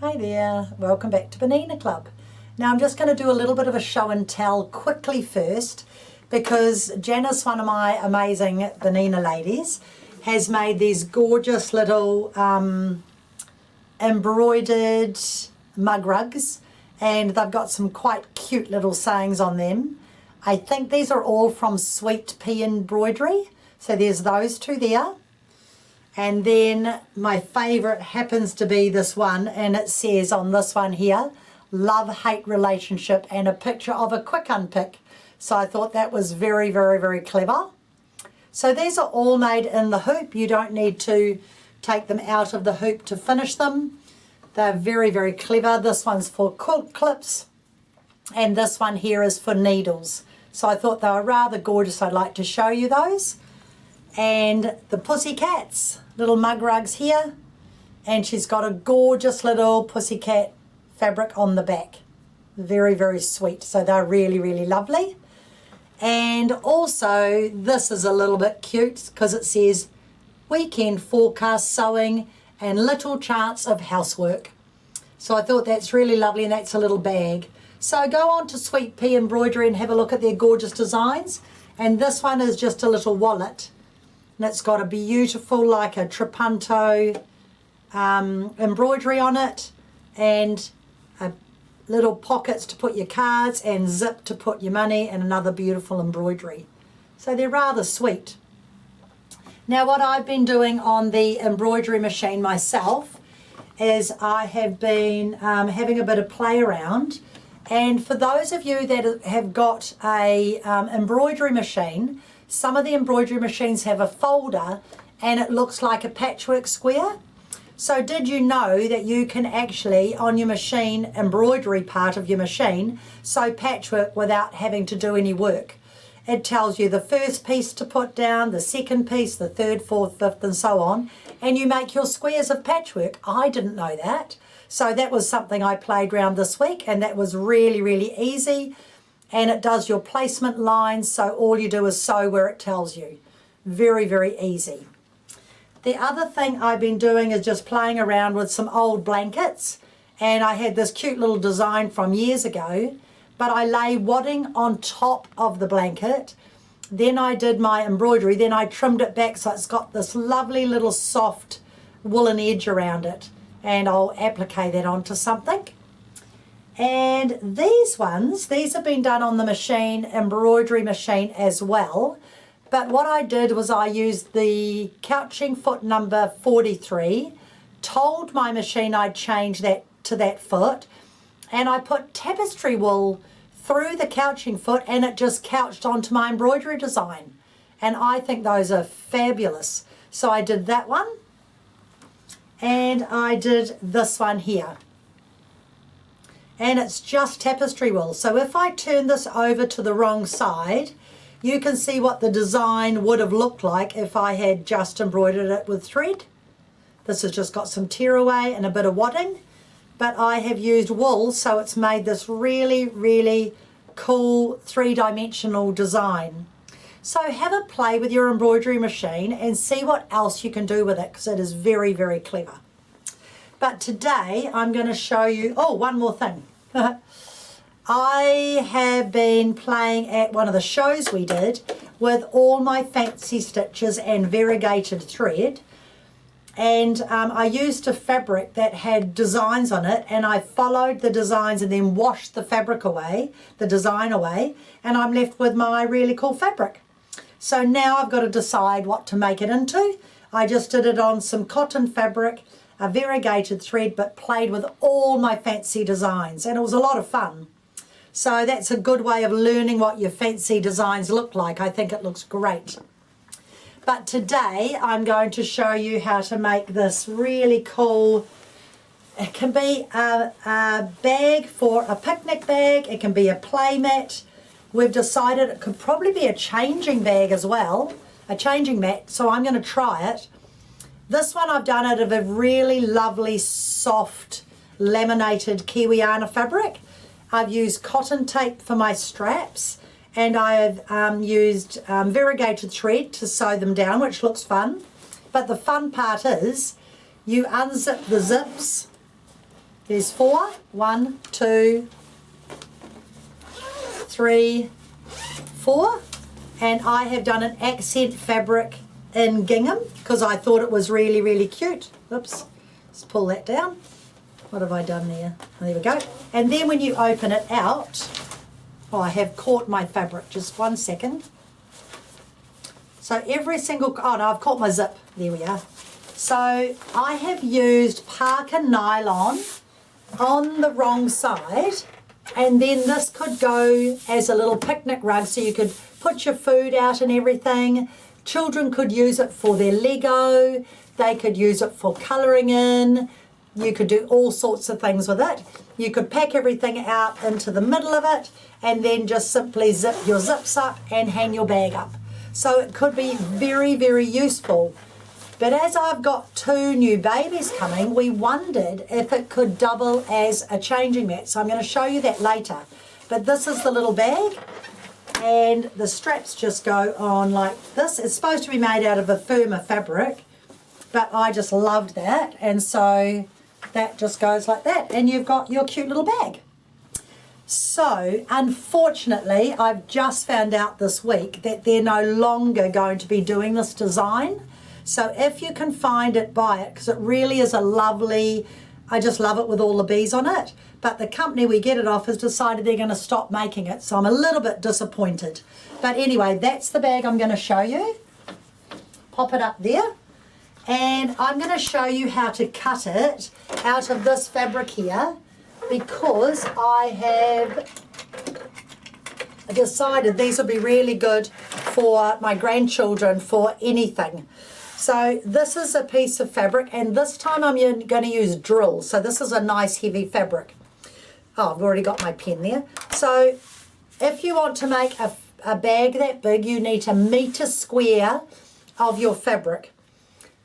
Hi there, welcome back to Bernina Club. Now I'm just going to do a little bit of a show and tell quickly first because Janice, one of my amazing Bernina ladies, has made these gorgeous little embroidered mug rugs, and they've got some quite cute little sayings on them. I think these are all from Sweet Pea Embroidery, so there's those two there. And then my favourite happens to be this one, and it says on this one here, love-hate relationship, and a picture of a quick unpick. So I thought that was very, very, very clever. So these are all made in the hoop. You don't need to take them out of the hoop to finish them. They're very, very clever. This one's for quilt clips, and this one here is for needles. So I thought they were rather gorgeous. I'd like to show you those. And the pussycats, little mug rugs here, and she's got a gorgeous little pussycat fabric on the back. Very, very sweet. So they're really, really lovely. And also this is a little bit cute because it says weekend forecast sewing and little chance of housework. So I thought that's really lovely, and that's a little bag. So go on to Sweet Pea Embroidery and have a look at their gorgeous designs. And this one is just a little wallet. And it's got a beautiful, like a trapunto embroidery on it, and little pockets to put your cards, and zip to put your money, and another beautiful embroidery. So they're rather sweet. Now what I've been doing on the embroidery machine myself is I have been having a bit of play around. And for those of you that have got a embroidery machine, some of the embroidery machines have a folder and it looks like a patchwork square. So did you know that you can actually, on your machine, embroidery part of your machine, sew patchwork without having to do any work? It tells you the first piece to put down, the second piece, the third, fourth, fifth, and so on. And you make your squares of patchwork. I didn't know that. So that was something I played around this week, and that was really, really easy. And it does your placement lines, so all you do is sew where it tells you. Very, very easy. The other thing I've been doing is just playing around with some old blankets, and I had this cute little design from years ago, but I lay wadding on top of the blanket. Then I did my embroidery, then I trimmed it back so it's got this lovely little soft woolen edge around it, and I'll applique that onto something. And these ones, these have been done on the machine, embroidery machine as well. But what I did was I used the couching foot number 43, told my machine I'd change that to that foot, and I put tapestry wool through the couching foot, and it just couched onto my embroidery design. And I think those are fabulous. So I did that one, and I did this one here. And it's just tapestry wool. So if I turn this over to the wrong side, you can see what the design would have looked like if I had just embroidered it with thread. This has just got some tear away and a bit of wadding, but I have used wool, so it's made this really, really cool three-dimensional design. So have a play with your embroidery machine and see what else you can do with it, because it is very, very clever. But today I'm going to show you, oh, one more thing. I have been playing at one of the shows we did with all my fancy stitches and variegated thread. And I used a fabric that had designs on it, and I followed the designs and then washed the fabric away, the design away, and I'm left with my really cool fabric. So now I've got to decide what to make it into. I just did it on some cotton fabric, a variegated thread, but played with all my fancy designs, and it was a lot of fun. So that's a good way of learning what your fancy designs look like. I think it looks great. But today I'm going to show you how to make this really cool. It can be a bag for a picnic bag, it can be a play mat. We've decided it could probably be a changing bag as well, a changing mat, so I'm going to try it. This one I've done out of a really lovely soft laminated Kiwiana fabric. I've used cotton tape for my straps, and I have used variegated thread to sew them down, which looks fun. But the fun part is you unzip the zips There's 4. 1, 2, 3, 4. And I have done an accent fabric in gingham because I thought it was really, really cute. Oops, let's pull that down. What have I done there? Oh, there we go. And then when you open it out, oh, I have caught my fabric. Just 1 second. So every single, oh no, I've caught my zip. There we are. So I have used Parker nylon on the wrong side, and then this could go as a little picnic rug so you could put your food out and everything. Children could use it for their Lego. They could use it for colouring in. You could do all sorts of things with it. You could pack everything out into the middle of it and then just simply zip your zips up and hang your bag up. So it could be very, very useful. But as I've got 2 new babies coming, we wondered if it could double as a changing mat. So I'm going to show you that later. But this is the little bag, and the straps just go on like this. It's supposed to be made out of a firmer fabric, but I just loved that. And so that just goes like that, and you've got your cute little bag. So unfortunately, I've just found out this week that they're no longer going to be doing this design. So if you can find it, buy it, because it really is a lovely, I just love it with all the bees on it. But the company we get it off has decided they're going to stop making it, so I'm a little bit disappointed. But anyway, that's the bag I'm going to show you. Pop it up there. And I'm going to show you how to cut it out of this fabric here, because I have decided these will be really good for my grandchildren for anything. So this is a piece of fabric, and this time I'm going to use drill. So this is a nice heavy fabric. Oh, I've already got my pen there. So if you want to make a bag that big, you need a metre square of your fabric.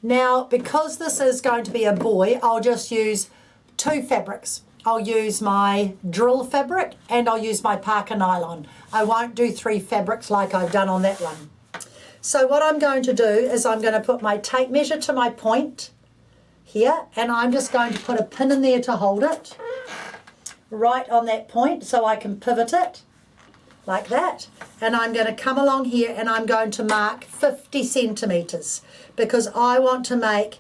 Now, because this is going to be a boy, I'll just use 2 fabrics. I'll use my drill fabric and I'll use my Parker nylon. I won't do 3 fabrics like I've done on that one. So what I'm going to do is I'm going to put my tape measure to my point here, and I'm just going to put a pin in there to hold it right on that point so I can pivot it like that. And I'm going to come along here and I'm going to mark 50 centimetres because I want to make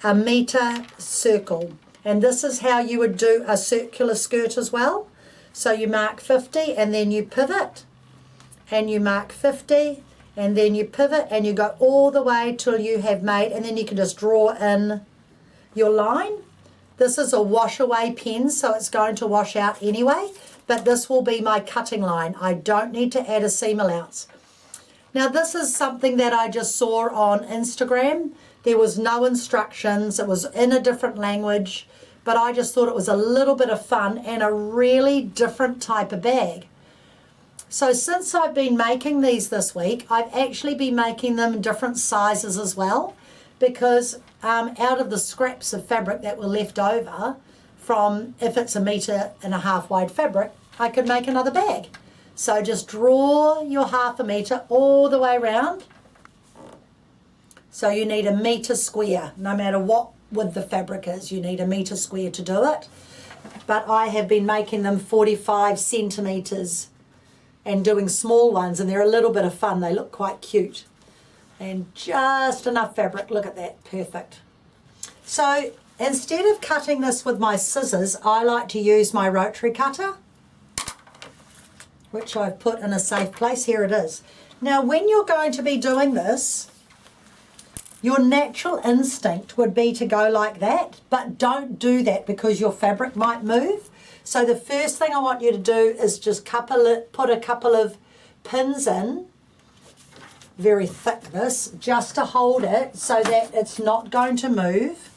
a metre circle. And this is how you would do a circular skirt as well. So you mark 50 and then you pivot, and you mark 50 and then you pivot, and you go all the way till you have made, and then you can just draw in your line. This is a wash away pen, so it's going to wash out anyway, but this will be my cutting line. I don't need to add a seam allowance. Now this is something that I just saw on Instagram. There was no instructions, it was in a different language, but I just thought it was a little bit of fun and a really different type of bag. So since I've been making these this week, I've actually been making them different sizes as well, because out of the scraps of fabric that were left over from, if it's 1.5 meters wide fabric, I could make another bag. So just draw your 0.5 meter all the way around. So you need 1 meter square, no matter what width the fabric is, you need 1 meter square to do it. But I have been making them 45 centimeters and doing small ones, and they're a little bit of fun. They look quite cute. And just enough fabric, look at that, perfect. So instead of cutting this with my scissors, I like to use my rotary cutter, which I've put in a safe place. Here it is. Now when you're going to be doing this, your natural instinct would be to go like that, but don't do that because your fabric might move. So the first thing I want you to do is just put a couple of pins in, very thick this, just to hold it so that it's not going to move,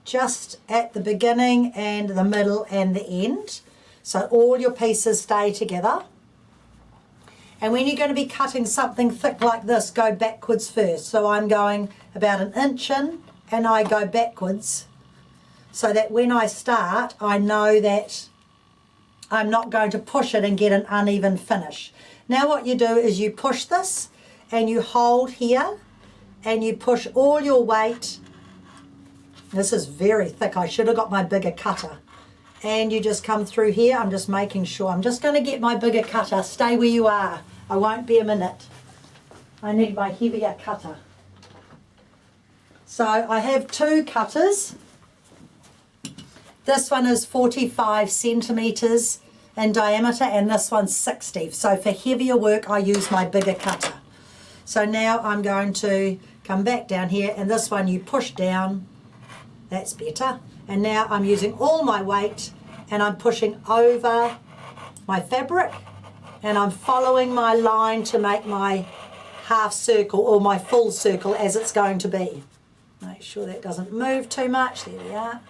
just at the beginning and the middle and the end. So all your pieces stay together. And when you're going to be cutting something thick like this, go backwards first. So I'm going about 1 inch in and I go backwards, so that when I start, I know that I'm not going to push it and get an uneven finish. Now what you do is you push this and you hold here and you push all your weight This is very thick. I should have got my bigger cutter. And you just come through here. I'm just making sure. I'm just going to get my bigger cutter. Stay where you are. I won't be a minute. I need my heavier cutter. So I have 2 cutters. This one is 45 centimetres in diameter and this one's 60. So for heavier work I use my bigger cutter. So now I'm going to come back down here, and this one you push down. That's better. And now I'm using all my weight and I'm pushing over my fabric, and I'm following my line to make my half circle or my full circle as it's going to be. Make sure that doesn't move too much. There we are.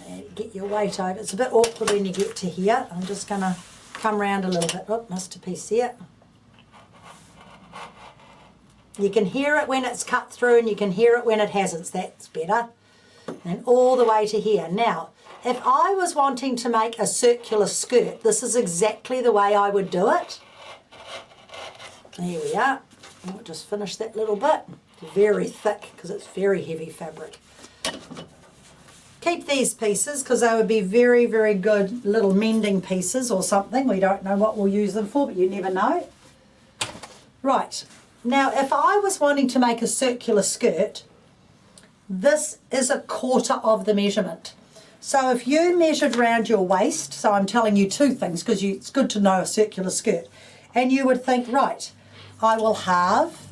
And get your weight over. It's a bit awkward when you get to here. I'm just going to come round a little bit. Oh, missed a piece there. You can hear it when it's cut through and you can hear it when it hasn't. That's better. And all the way to here. Now, if I was wanting to make a circular skirt, this is exactly the way I would do it. There we are. I'll just finish that little bit. It's very thick because it's very heavy fabric. Keep these pieces because they would be very, very good little mending pieces or something. We don't know what we'll use them for, but you never know. Right. Now, if I was wanting to make a circular skirt, this is 1/4 of the measurement. So if you measured round your waist, so I'm telling you 2 things because it's good to know a circular skirt, and you would think, right, I will halve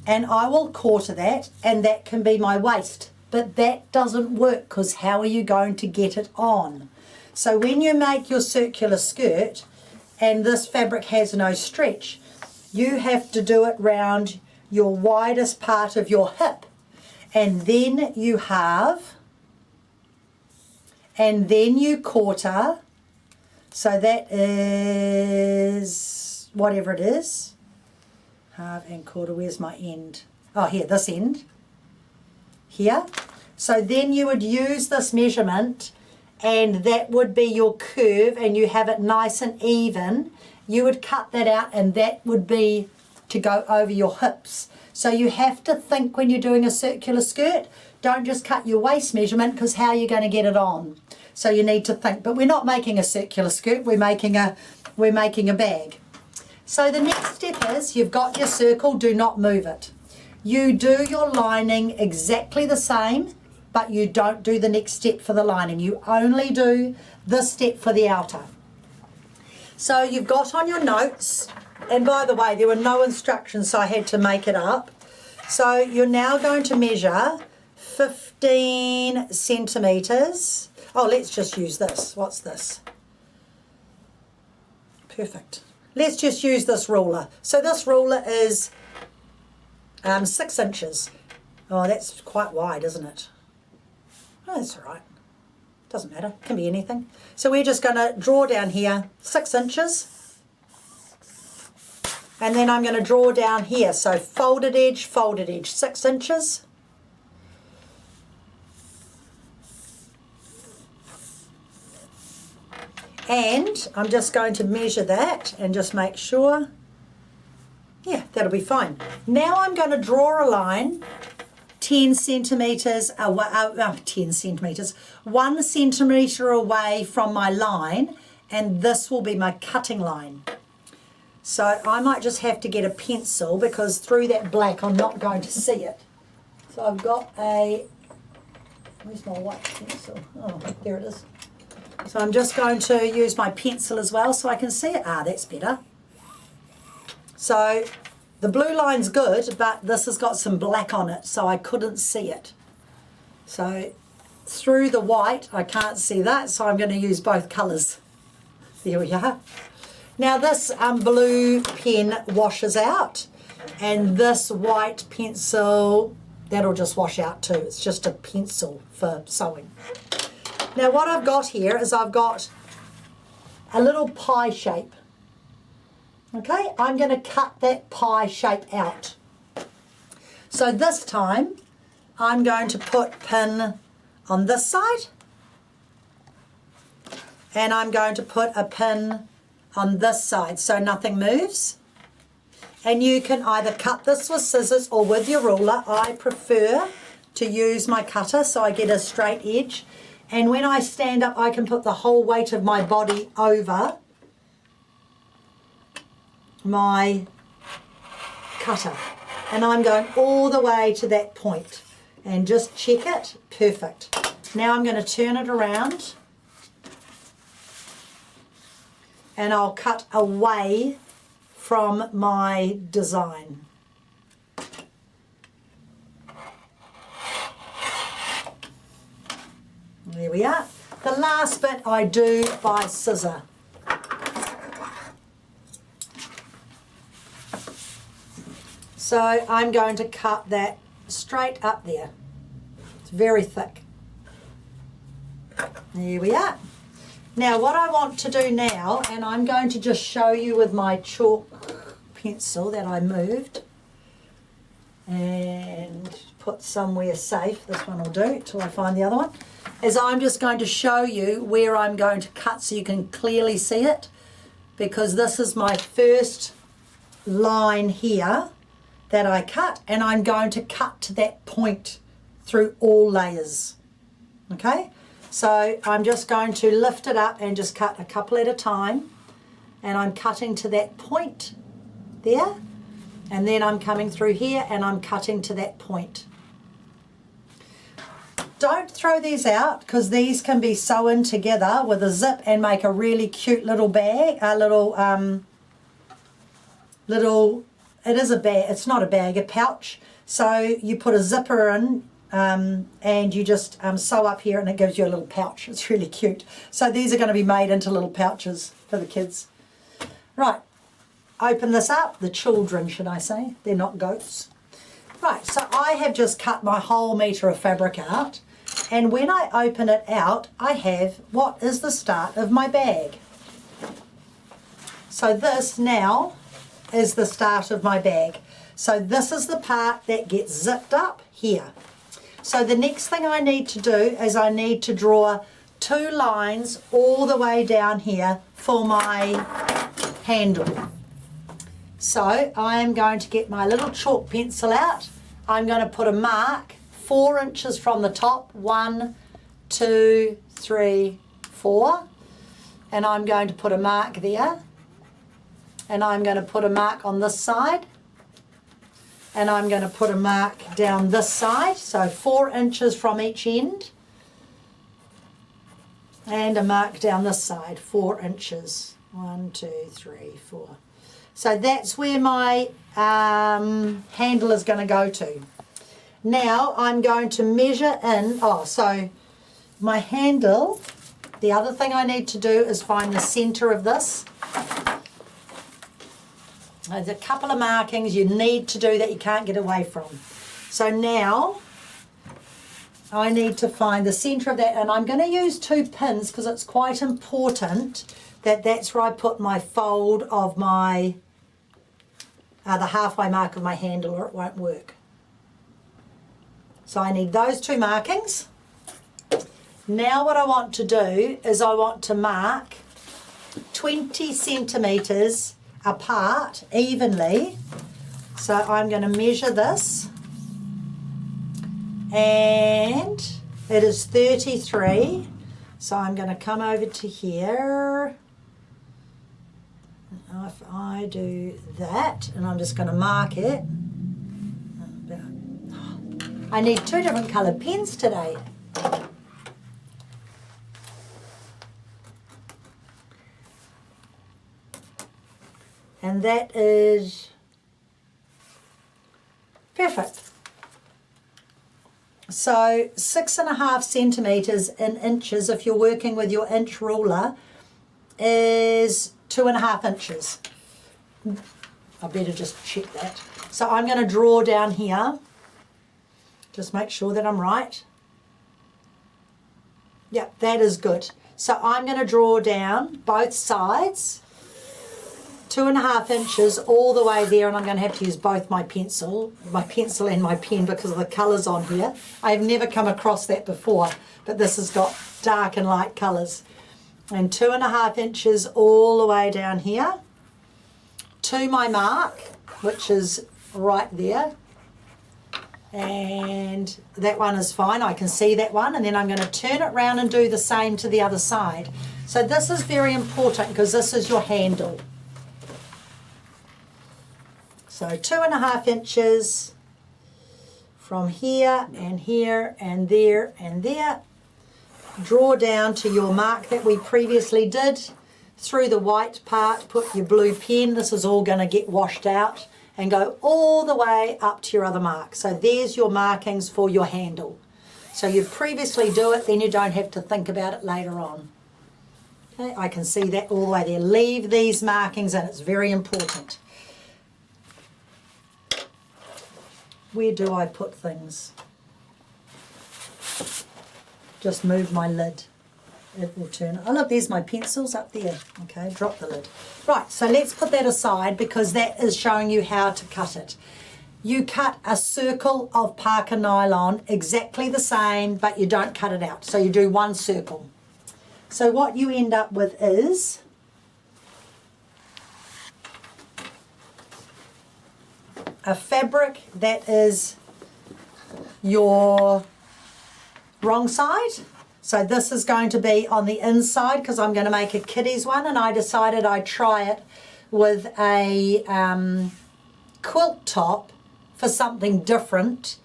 and I will 1/4 that, and that can be my waist. But that doesn't work because how are you going to get it on? So when you make your circular skirt and this fabric has no stretch, you have to do it round your widest part of your hip, and then you halve, and then you 1/4. So that is whatever it is. Halve and 1/4. Where's my end? Oh, here, this end. Here. So then you would use this measurement, and that would be your curve, and you have it nice and even. You would cut that out, and that would be to go over your hips. So you have to think when you're doing a circular skirt, don't just cut your waist measurement because how are you going to get it on? So you need to think. But we're not making a circular skirt, we're making a bag. So the next step is you've got your circle, do not move it. You do your lining exactly the same, but you don't do the next step for the lining. You only do this step for the outer. So you've got on your notes, and by the way, there were no instructions, so I had to make it up. So you're now going to measure 15 centimetres. Oh, let's just use this. What's this? Perfect. Let's just use this ruler. So this ruler is 6 inches. Oh, that's quite wide, isn't it? Oh, that's all right. Doesn't matter. Can be anything. So we're just going to draw down here 6 inches. And then I'm going to draw down here. So folded edge, 6 inches. And I'm just going to measure that and just make sure. Yeah, that'll be fine. Now I'm going to draw a line 10 centimetres, 10 centimetres, 1 centimetre away from my line, and this will be my cutting line. So I might just have to get a pencil because through that black I'm not going to see it. So I've got where's my white pencil? Oh, there it is. So I'm just going to use my pencil as well so I can see it. Ah, that's better. So the blue line's good, but this has got some black on it, so I couldn't see it. So through the white, I can't see that, so I'm going to use both colours. There we are. Now this blue pen washes out, and this white pencil, that'll just wash out too. It's just a pencil for sewing. Now what I've got here is I've got a little pie shape. Okay, I'm going to cut that pie shape out. So this time I'm going to put pin on this side, and I'm going to put a pin on this side so nothing moves. And you can either cut this with scissors or with your ruler. I prefer to use my cutter so I get a straight edge. And when I stand up, I can put the whole weight of my body over my cutter. And I'm going all the way to that point. And just check it. Perfect. Now I'm going to turn it around. And I'll cut away from my design. There we are. The last bit I do by scissor. So I'm going to cut that straight up there. It's very thick. There we are. Now what I want to do now, and I'm going to just show you with my chalk pencil that I moved and put somewhere safe, this one will do till I find the other one, is I'm just going to show you where I'm going to cut so you can clearly see it, because this is my first line here that I cut, and I'm going to cut to that point through all layers. Okay? So I'm just going to lift it up and just cut a couple at a time, and I'm cutting to that point there, and then I'm coming through here and I'm cutting to that point. Don't throw these out, because these can be sewn together with a zip and make a really cute little bag, a little, it is a bag, it's not a bag, a pouch. So you put a zipper in, and you just sew up here and it gives you a little pouch. It's really cute. So these are going to be made into little pouches for the kids. Right, open this up. The children, should I say. They're not goats. Right, so I have just cut my whole metre of fabric out. And when I open it out, I have what is the start of my bag. So this now is the start of my bag. So this is the part that gets zipped up here. So the next thing I need to do is I need to draw 2 lines all the way down here for my handle. So I am going to get my little chalk pencil out. I'm going to put a mark 4 inches from the top. 1, 2, 3, 4. And I'm going to put a mark there. And I'm going to put a mark on this side. And I'm going to put a mark down this side, so 4 inches from each end, and a mark down this side, 4 inches. 1, 2, 3, 4. So that's where my handle is going to go to. Now I'm going to measure in, so my handle, the other thing I need to do is find the centre of this. There's a couple of markings you need to do that you can't get away from. So now I need to find the centre of that, and I'm going to use 2 pins because it's quite important that that's where I put my fold of my, the halfway mark of my handle, or it won't work. So I need those 2 markings. Now what I want to do is I want to mark 20 centimetres apart evenly. So I'm going to measure this, and it is 33. So I'm going to come over to here. If I do that, and I'm just going to mark it. I need 2 different coloured pens today. And that is perfect. So 6.5 centimetres in inches, if you're working with your inch ruler, is 2.5 inches. I better just check that. So I'm going to draw down here. Just make sure that I'm right. Yep, that is good. So I'm going to draw down both sides, 2.5 inches all the way there, and I'm going to have to use both my pencil and my pen because of the colours on here. I've never come across that before, but this has got dark and light colours. And 2.5 inches all the way down here to my mark. which is right there. And that one is fine, I can see that one, and then I'm going to turn it round and do the same to the other side. So this is very important because this is your handle. So 2.5 inches from here and here and there and there. Draw down to your mark that we previously did. Through the white part, put your blue pen. This is all going to get washed out and go all the way up to your other mark. So there's your markings for your handle. So you previously do it, then you don't have to think about it later on. Okay, I can see that all the way there. Leave these markings in, it's very important. Where do I put things? Just move my lid. It will turn. Oh look, there's my pencils up there. Okay, drop the lid. Right, so let's put that aside because that is showing you how to cut it. You cut a circle of Parker nylon exactly the same, but you don't cut it out. So you do one circle. So what you end up with is a fabric that is your wrong side. So this is going to be on the inside because I'm going to make a kiddies one, and I decided I'd try it with a quilt top for something different.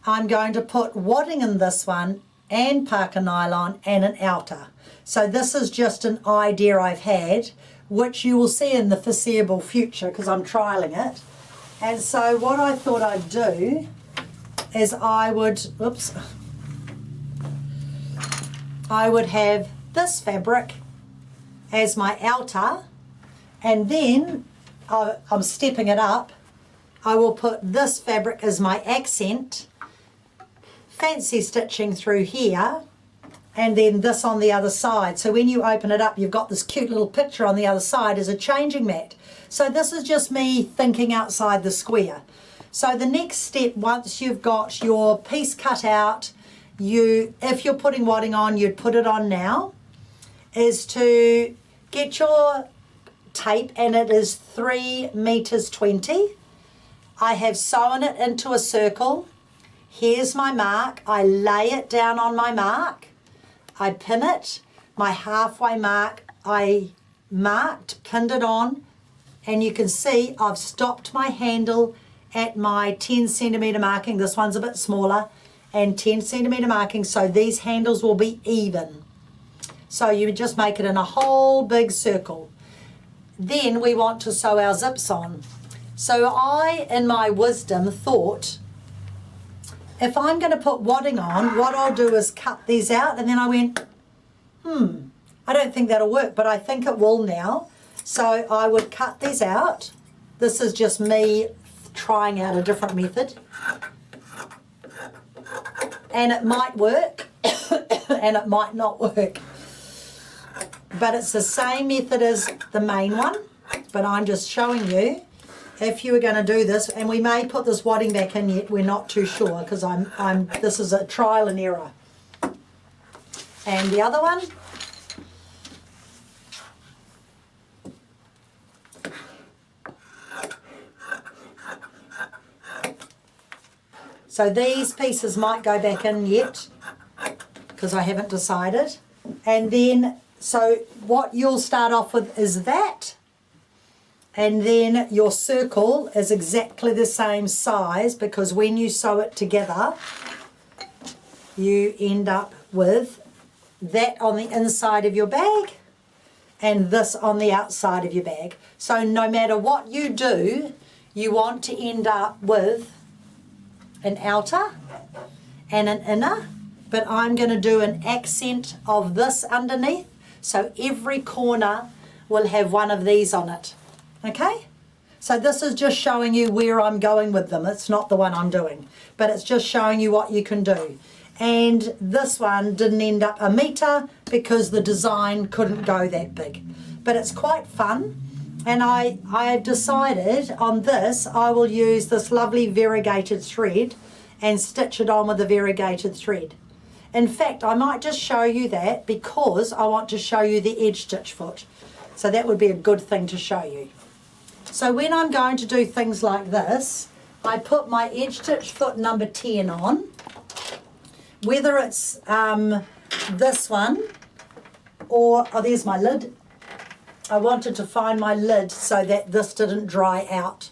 I'm going to put wadding in this one and Parker nylon and an outer. So this is just an idea I've had, which you will see in the foreseeable future because I'm trialing it. And so what I thought I'd do is I would have this fabric as my outer, and then I'm stepping it up. I will put this fabric as my accent, fancy stitching through here, and then this on the other side. So when you open it up, you've got this cute little picture on the other side as a changing mat. So this is just me thinking outside the square. So the next step, once you've got your piece cut out, if you're putting wadding on, you'd put it on now, is to get your tape, and it is 3 meters 20. I have sewn it into a circle. Here's my mark. I lay it down on my mark. I pin it. My halfway mark, I marked, pinned it on, and you can see I've stopped my handle at my 10 centimeter marking. This one's a bit smaller, and 10 centimeter marking, so these handles will be even. So you just make it in a whole big circle. Then we want to sew our zips on. So I, in my wisdom, thought, if I'm going to put wadding on, what I'll do is cut these out. And then I went, I don't think that'll work, but I think it will now. So I would cut these out. This is just me trying out a different method. And it might work and it might not work. But it's the same method as the main one, but I'm just showing you if you were going to do this, and we may put this wadding back in yet, we're not too sure because this is a trial and error. And the other one, so these pieces might go back in yet because I haven't decided. And then, so what you'll start off with is that, and then your circle is exactly the same size, because when you sew it together, you end up with that on the inside of your bag and this on the outside of your bag. So no matter what you do, you want to end up with an outer and an inner, but I'm going to do an accent of this underneath, so every corner will have one of these on it. Okay? So this is just showing you where I'm going with them. It's not the one I'm doing, but it's just showing you what you can do. And this one didn't end up a meter because the design couldn't go that big. But it's quite fun. And I have decided on this, I will use this lovely variegated thread and stitch it on with a variegated thread. In fact, I might just show you that because I want to show you the edge stitch foot. So that would be a good thing to show you. So when I'm going to do things like this, I put my edge stitch foot number 10 on, whether it's this one or, oh, there's my lid. I wanted to find my lid so that this didn't dry out.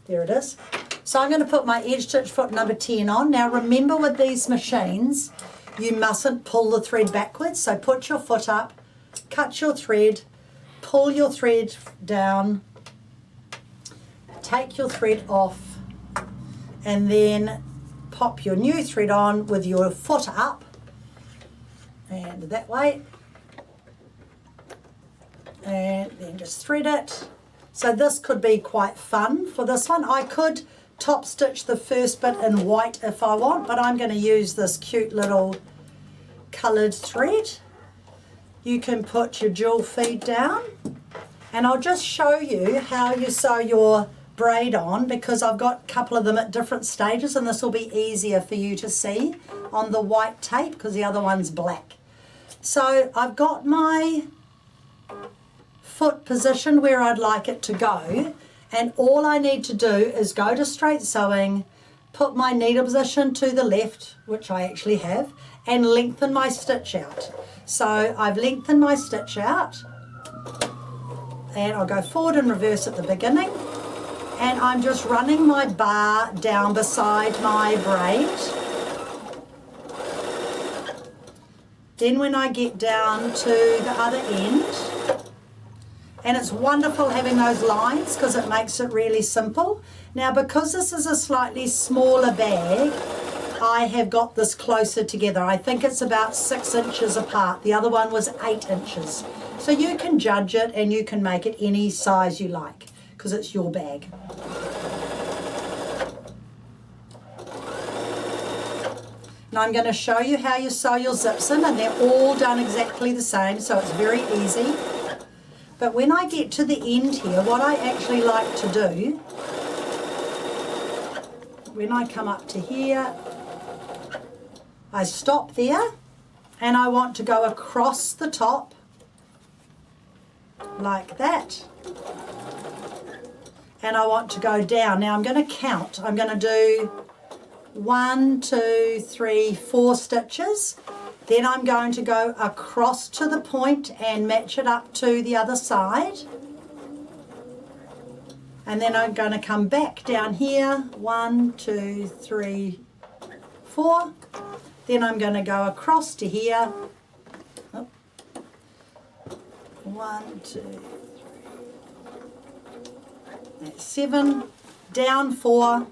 There it is. So I'm going to put my edge stitch foot number 10 on. Now remember, with these machines, you mustn't pull the thread backwards. So put your foot up, cut your thread, pull your thread down, take your thread off, and then pop your new thread on with your foot up, and that way, and then just thread it. So this could be quite fun for this one. I could top stitch the first bit in white if I want, but I'm going to use this cute little coloured thread. You can put your jewel feed down, and I'll just show you how you sew your braid on, because I've got a couple of them at different stages, and this will be easier for you to see on the white tape because the other one's black. So I've got my foot positioned where I'd like it to go, and all I need to do is go to straight sewing, put my needle position to the left, which I actually have, and lengthen my stitch out. So I've lengthened my stitch out, and I'll go forward and reverse at the beginning, and I'm just running my bar down beside my braid. Then when I get down to the other end, and it's wonderful having those lines because it makes it really simple. Now, because this is a slightly smaller bag, I have got this closer together. I think it's about 6 inches apart. The other one was 8 inches. So you can judge it and you can make it any size you like because it's your bag. Now I'm going to show you how you sew your zips in, and they're all done exactly the same, so it's very easy. But when I get to the end here, what I actually like to do, when I come up to here, I stop there, and I want to go across the top like that, and I want to go down. Now I'm going to count. I'm going to do 1, 2, 3, 4 stitches. Then I'm going to go across to the point and match it up to the other side. And then I'm going to come back down here, 1, 2, 3, 4. Then I'm going to go across to here. 1, 2, 3, that's 7, down 4.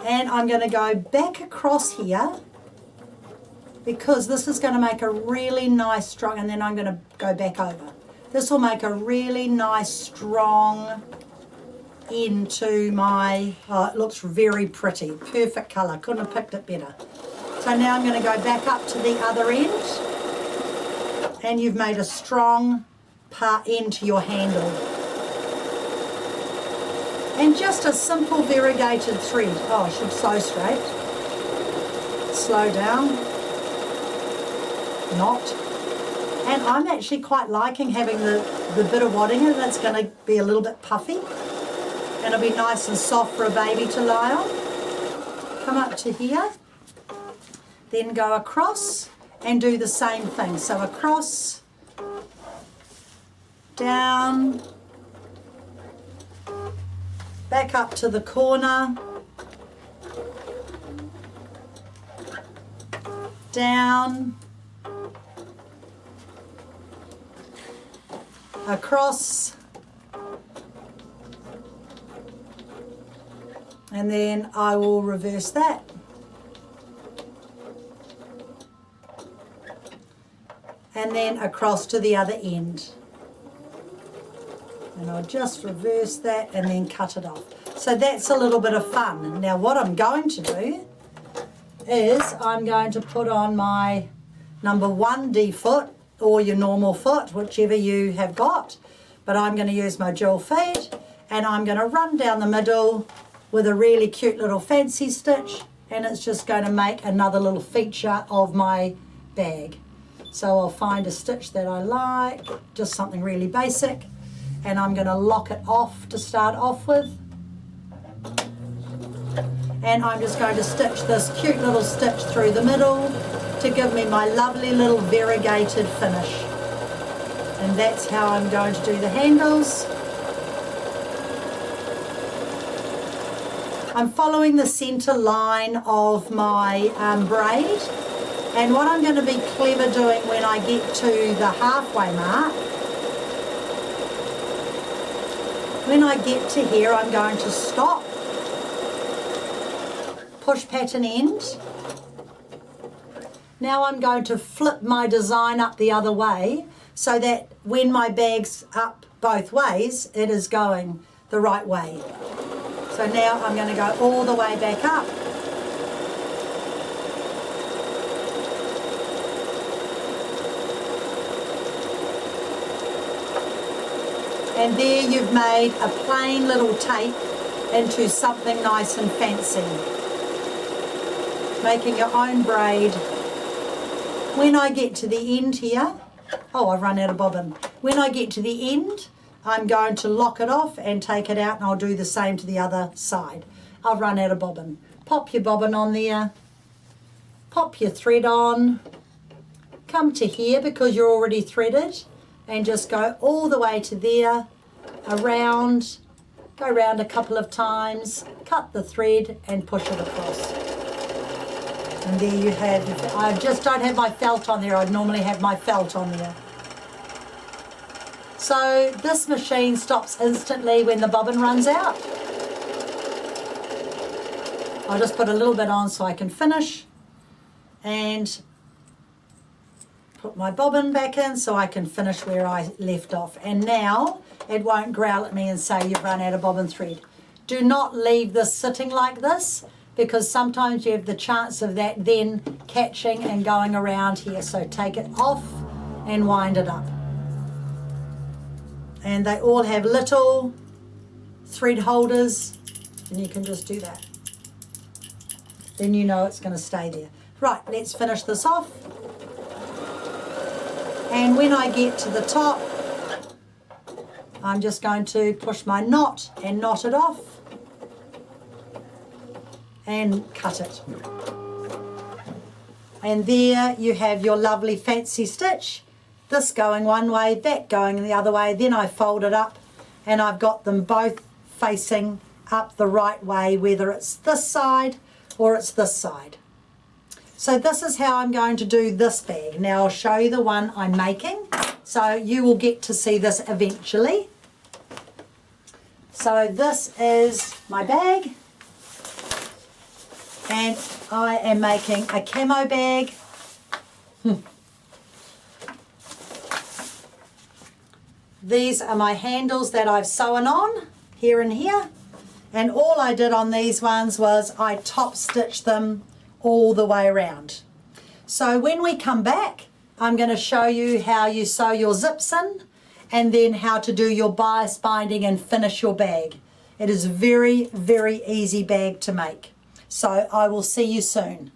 And I'm going to go back across here because this is going to make a really nice strong, and then I'm going to go back over. This will make a really nice strong end to my, oh, it looks very pretty, perfect colour, couldn't have picked it better. So now I'm going to go back up to the other end, and you've made a strong end to your handle. And just a simple variegated thread. Oh, I should sew straight. Slow down. Knot. And I'm actually quite liking having the bit of wadding in it. It's going to be a little bit puffy. And it'll be nice and soft for a baby to lie on. Come up to here. Then go across and do the same thing. So across, down, back up to the corner, down, across, and then I will reverse that. And then across to the other end. And I'll just reverse that and then cut it off. So that's a little bit of fun. Now what I'm going to do is I'm going to put on my number 1D foot or your normal foot, whichever you have got. But I'm going to use my jewel feed, and I'm going to run down the middle with a really cute little fancy stitch, and it's just going to make another little feature of my bag. So I'll find a stitch that I like, just something really basic. and I'm going to lock it off to start off with. And I'm just going to stitch this cute little stitch through the middle to give me my lovely little variegated finish. And that's how I'm going to do the handles. I'm following the center line of my braid, and what I'm going to be clever doing when I get to the halfway mark, when I get to here, I'm going to stop, push pattern end. Now I'm going to flip my design up the other way so that when my bag's up both ways, it is going the right way. So now I'm going to go all the way back up. And there you've made a plain little tape into something nice and fancy. Making your own braid. When I get to the end here, oh, I've run out of bobbin. When I get to the end, I'm going to lock it off and take it out, and I'll do the same to the other side. I've run out of bobbin. Pop your bobbin on there, pop your thread on, come to here because you're already threaded, and just go all the way to there, around, go around a couple of times, cut the thread and push it across. And there you have, I just don't have my felt on there. I'd normally have my felt on there. So this machine stops instantly when the bobbin runs out. I'll just put a little bit on so I can finish and put my bobbin back in so I can finish where I left off. And now it won't growl at me and say you've run out of bobbin thread. Do not leave this sitting like this, because sometimes you have the chance of that then catching and going around here. So take it off and wind it up. And they all have little thread holders, and you can just do that. Then you know it's going to stay there. Right, let's finish this off. And when I get to the top, I'm just going to push my knot and knot it off and cut it. And there you have your lovely fancy stitch. This going one way, that going the other way. Then I fold it up and I've got them both facing up the right way, whether it's this side or it's this side. So this is how I'm going to do this bag. Now I'll show you the one I'm making, so you will get to see this eventually. So this is my bag, and I am making a camo bag. These are my handles that I've sewn on here and here, and all I did on these ones was I top stitched them all the way around. So when we come back, I'm going to show you how you sew your zips in, and then how to do your bias binding and finish your bag. It is a very, very easy bag to make. So I will see you soon.